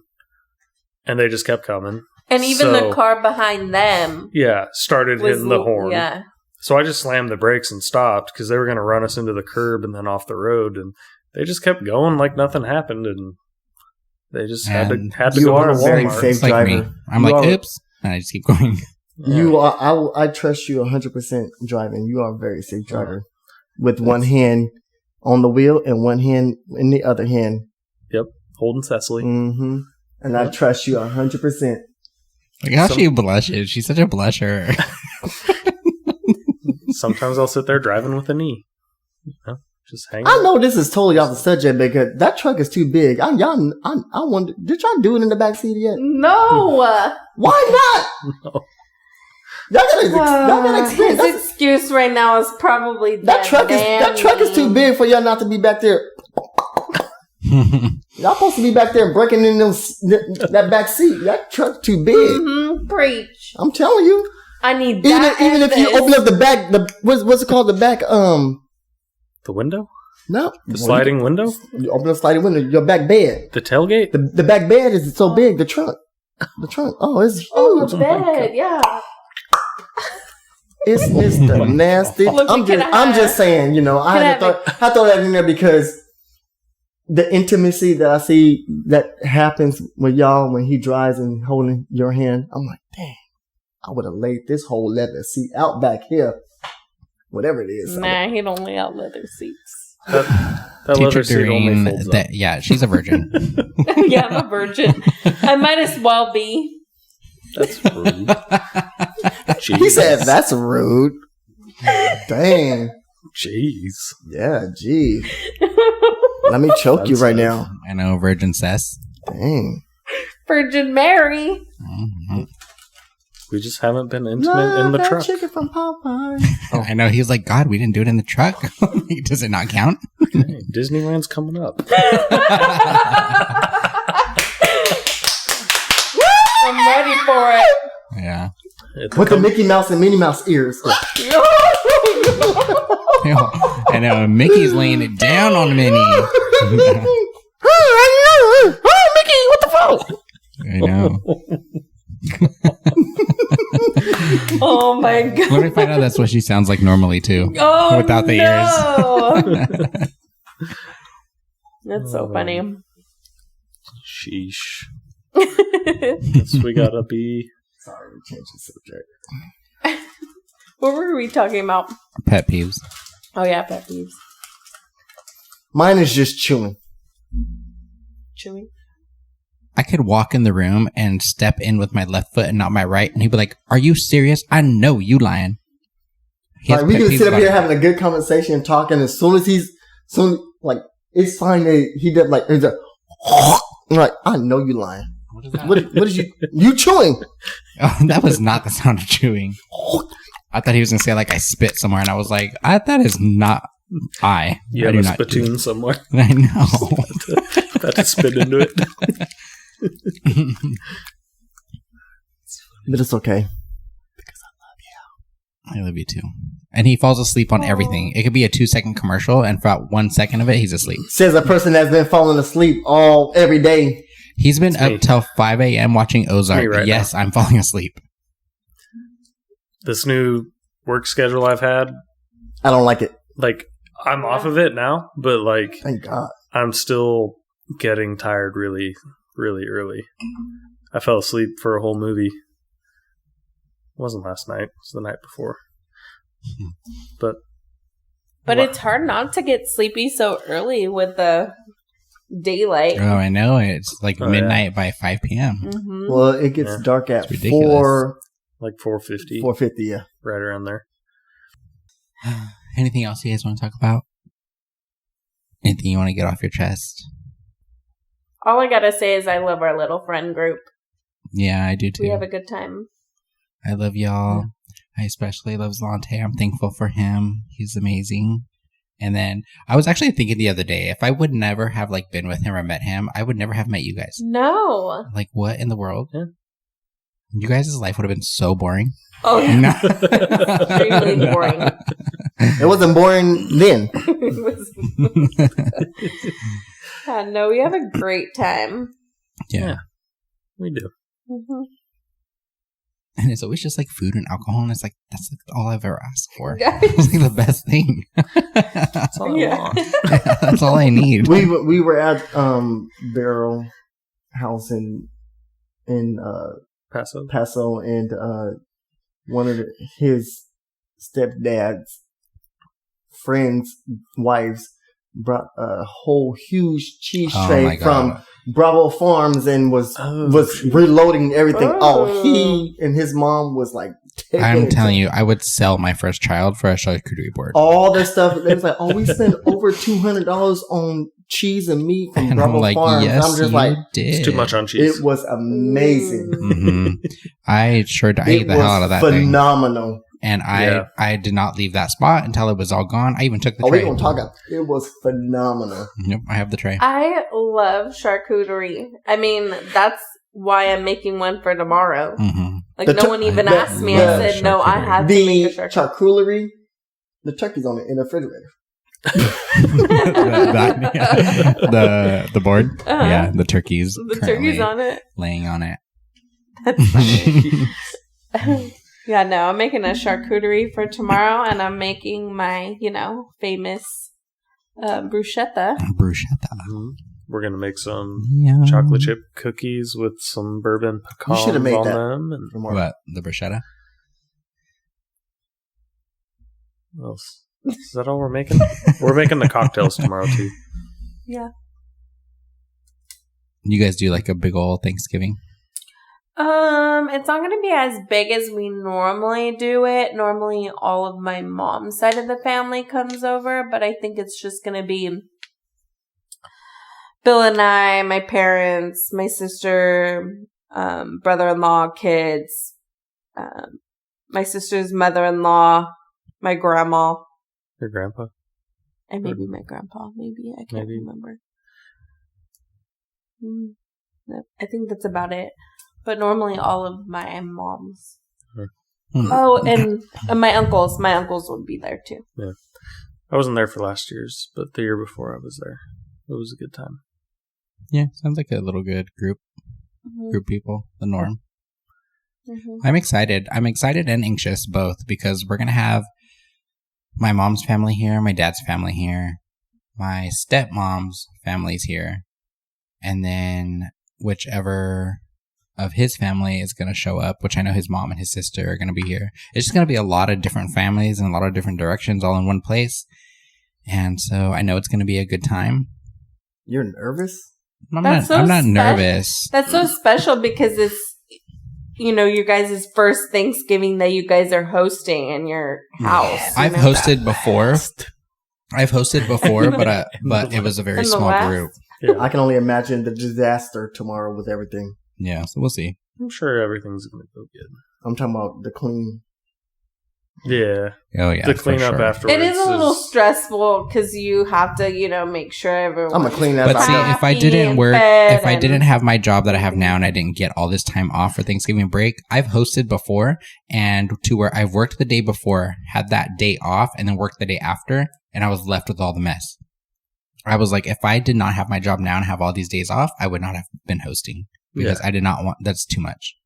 and they just kept coming. And even So- the car behind them started was hitting the horn. Yeah. So I just slammed the brakes and stopped because they were going to run us into the curb and then off the road, and they just kept going like nothing happened, and they just had And to you go are to a very Walmart. safe It's like driver. me. I'm You like, are- oops. And I just keep going. You are. I trust you 100% driving. You are a very safe driver. With one hand on the wheel and one hand in the other hand. Holding Sesilee. Mm-hmm. And I trust you 100%. Like how she blushes. She's such a blusher. Sometimes I'll sit there driving with a knee. You know, just hanging. I know this is totally off the subject because that truck is too big. I wonder, did y'all do it in the back seat yet? No. Why not? No. Y'all gotta experience His excuse right now is probably that truck is too big for y'all not to be back there. Y'all supposed to be back there breaking in that back seat. That truck's too big. Mm-hmm. Preach. I'm telling you. I need that. Even if you open up the back, what's it called? The back, The window? no. The sliding window? You open up the sliding window, your back bed. The tailgate? The back bed is so big, the trunk. Oh, it's huge. Oh, the bed. Yeah. It's Mr. Nasty. Look, I'm just saying, you know, I throw that in there because the intimacy that I see that happens with y'all when he drives and holding your hand, I'm like, dang, I would have laid this whole leather seat out back here. Whatever it is. Nah, he don't lay out leather seats. That Teacher leather seat only Doreen, folds up. yeah, she's a virgin. Yeah, I'm a virgin. I might as well be. That's rude. He said, that's rude. Dang. Jeez. Yeah, gee. Let me choke you right now. I know, virgin cess. Dang. Virgin Mary. Mhm. We just haven't been intimate in the that truck. chicken from Popeye. I know. He's like, God, we didn't do it in the truck. Does it not count? Hey, Disneyland's coming up. I'm ready for it. Yeah. With the Mickey Mouse and Minnie Mouse ears. I know. Mickey's laying it down on Minnie. Oh, Mickey, what the fuck? I know. Oh my god. When we find out that's what she sounds like normally too. Oh, Without the ears. That's so funny. Sheesh. Guess we gotta be. Sorry, we changed the subject. What were we talking about? Pet peeves. Oh yeah, pet peeves. Mine is just chewing. Chewing. I could walk in the room and step in with my left foot and not my right, and he'd be like, "Are you serious? I know you lying." He has Like, we pet can peeves sit up about here it. having a good conversation and talking. As soon as like, it's fine that he did, like, he's like, I'm like, I know you lying. What is that? What is you chewing? Oh, that was not the sound of chewing. I thought he was gonna say like I spit somewhere, and I was like, that is not I. You I have do a not spittoon chew. somewhere. I know. About to spit into it. But it's okay. I love you too. And he falls asleep on everything. It could be a 2-second commercial, and for about 1 second of it, he's asleep. Says a person that's been falling asleep every day. He's been It's up me. till 5 a.m. watching Ozark. Me right Yes, I'm falling asleep. This new work schedule I've had, I don't like it. like, I'm off of it now, but, like, Thank God. I'm still getting tired really, really early. I fell asleep for a whole movie. It wasn't last night. It was the night before. But It's hard not to get sleepy so early with the daylight. Oh, I know. It's like Oh, yeah. midnight by 5 p.m. Mm-hmm. Well, it gets Yeah. dark at It's ridiculous. like 4:50, 4:50. Yeah. right around there. Anything else you guys want to talk about? Anything you want to get off your chest? All I gotta say is I love our little friend group. Yeah, I do too. We have a good time. I love y'all. I especially love Zelante. I'm thankful for him. He's amazing. And then I was actually thinking the other day, if I would never have like been with him or met him, I would never have met you guys. No. Like, what in the world? Yeah. You guys' life would have been so boring. Oh, yeah. No. Extremely boring. It wasn't boring then. Yeah, no, we have a great time. Yeah. We do. Mm-hmm. And it's always just like food and alcohol. And it's like, that's like all I've ever asked for. Guys. It's like the best thing. That's all I want. Yeah, that's all I need. We were at Barrel House in Paso. and one of his stepdad's friends' wives brought a whole huge cheese Oh tray my God. from Bravo Farms and was reloading everything. Oh, he and his mom was like taking I'm it telling to you, I would sell my first child for a charcuterie board. all this stuff. It was like, oh, we spent over $200 on cheese and meat from And Bravo I'm like, Farms. yes, I'm just you like, did. It's too much on cheese. it was amazing. Mm-hmm. I ate It the hell out of that thing. phenomenal. And I did not leave that spot until it was all gone. I even took the Oh, tray. we're gonna talk about it. Was phenomenal. Nope, I have the tray. I love charcuterie. I mean, that's why I'm making one for tomorrow. Mm-hmm. Like, The no one even asked me. I the said, no, I charcuterie. have to make a The charcuterie. charcuterie, the turkey's on it in the refrigerator. the board. Uh-huh. Yeah, the turkeys. The currently turkey's on it. laying on it. That's funny. Yeah, no, I'm making a charcuterie for tomorrow, and I'm making my, famous bruschetta. Bruschetta. Mhm. We're gonna make some Yeah. chocolate chip cookies with some bourbon pecans should have made on that. them. And Tomorrow. What? The bruschetta? what else? Is that all we're making? We're making the cocktails tomorrow too. Yeah. You guys do like a big old Thanksgiving? It's not going to be as big as we normally do it. Normally, all of my mom's side of the family comes over, but I think it's just going to be Bill and I, my parents, my sister, brother-in-law, kids, my sister's mother-in-law, my grandma, Your grandpa? and maybe my grandpa. Maybe I can't Maybe. remember. I think that's about it. But normally all of my mom's. Hmm. Oh, and my uncles. My uncles would be there too. Yeah. I wasn't there for last year's, but the year before I was there. It was a good time. Yeah, sounds like a little good group Mm-hmm. people, the norm. Mm-hmm. I'm excited. I'm excited and anxious both because we're going to have my mom's family here, my dad's family here, my stepmom's family's here, and then whichever of his family is going to show up, which I know his mom and his sister are going to be here. It's just going to be a lot of different families and a lot of different directions all in one place. And so I know it's going to be a good time. You're nervous? I'm That's not so nervous. That's so special because it's, your guys' first Thanksgiving that you guys are hosting in your house. I've hosted before. I've hosted before, but it was a very In the small West? group. Yeah. I can only imagine the disaster tomorrow with everything. Yeah, so we'll see. I'm sure everything's going to go good. I'm talking about the clean. Yeah. Oh yeah, The for cleanup sure. afterwards. It is a little stressful because you have to, make sure everyone. I'm gonna clean that But see, up. if I didn't work, fed if I and- didn't have my job that I have now and I didn't get all this time off for Thanksgiving break, I've hosted before and to where I've worked the day before, had that day off, and then worked the day after, and I was left with all the mess. I was like, if I did not have my job now and have all these days off, I would not have been hosting because I did not want, that's too much.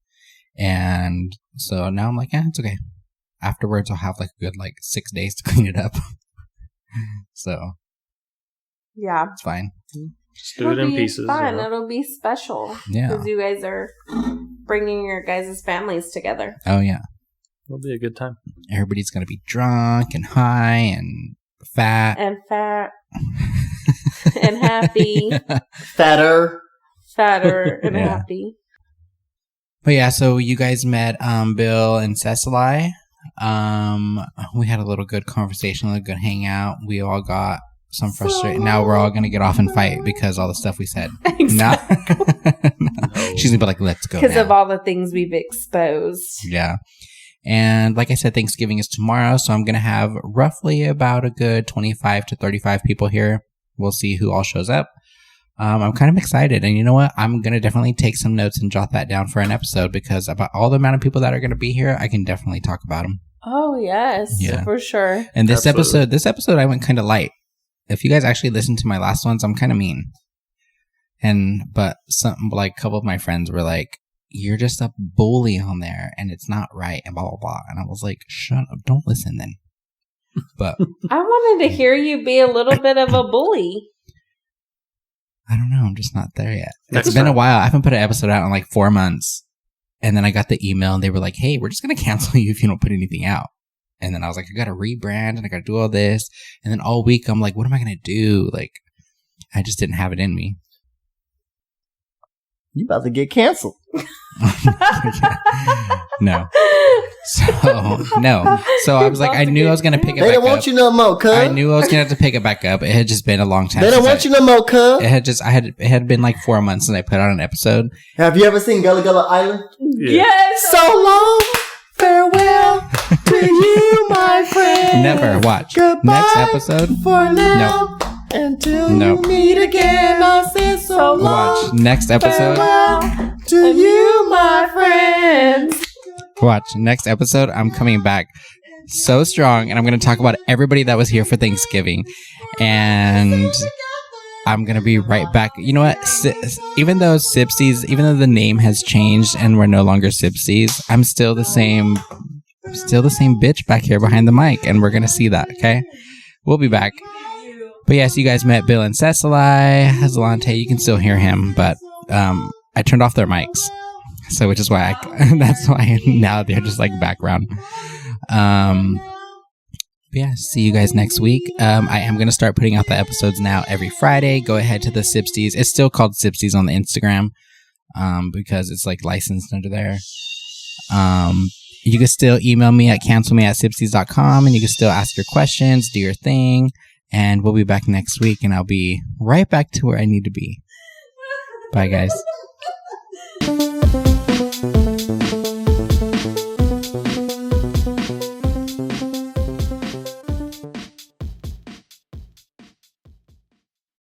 And so now I'm like, it's okay. Afterwards, I'll have like a good 6 days to clean it up. So Yeah. it's fine. Just do it in be pieces. Fun. It'll be special. Yeah. Because you guys are bringing your guys' families together. Oh yeah. It'll be a good time. Everybody's going to be drunk and high and fat. And fat. And happy. Fatter. Fatter and Yeah. happy. But yeah, so you guys met Bill and Sesilee. We had a little good conversation, a little good hangout. We all got some frustration. Now we're all going to get off and fight because all the stuff we said. Exactly. No. She's going to be like, let's go Because now. of all the things we've exposed. Yeah. And like I said, Thanksgiving is tomorrow, so I'm going to have roughly about a good 25 to 35 people here. We'll see who all shows up. I'm kind of excited. And you know what? I'm going to definitely take some notes and jot that down for an episode, because about all the amount of people that are going to be here, I can definitely talk about them. Oh, yes. Yeah. For sure. And this episode, I went kind of light. If you guys actually listen to my last ones, I'm kind of mean. But a couple of my friends were like, you're just a bully on there and it's not right and blah, blah, blah. And I was like, shut up. Don't listen then. But I wanted to hear you be a little bit of a bully. I don't know. I'm just not there yet. It's been a while. I haven't put an episode out in like 4 months. And then I got the email and they were like, hey, we're just going to cancel you if you don't put anything out. And then I was like, I got to rebrand and I got to do all this. And then all week I'm like, what am I going to do? Like, I just didn't have it in me. You about to get canceled. No. So I was like, I knew I was going to pick it back up. They don't want you no more, cuz. I knew I was going to have to pick it back up. It had just been a long time. They don't want you no more, cuz. It had been like 4 months since I put out an episode. Have you ever seen Gullah Gullah Island? Yeah. Yes. So long. Farewell to you, my friend. Never. Watch. Goodbye next episode. For now. Nope. Until you meet again, I say so long. Watch. Next episode. Farewell to you, my friends. Watch. Next episode, I'm coming back so strong, and I'm going to talk about everybody that was here for Thanksgiving. And I'm going to be right back. You know what? Even though the name has changed and we're no longer Sipsies, I'm still the same bitch back here behind the mic, and we're going to see that, okay? We'll be back. But yes, you guys met Bill and Sesilee, Zelante. You can still hear him, but I turned off their mics. So, which is why that's why now they're just like background. But yeah, see you guys next week. I am going to start putting out the episodes now every Friday. Go ahead to the Sipsies. It's still called Sipsies on the Instagram, because it's like licensed under there. You can still email me at cancelme@sipsies.com, and you can still ask your questions, do your thing, and we'll be back next week, and I'll be right back to where I need to be. Bye, guys.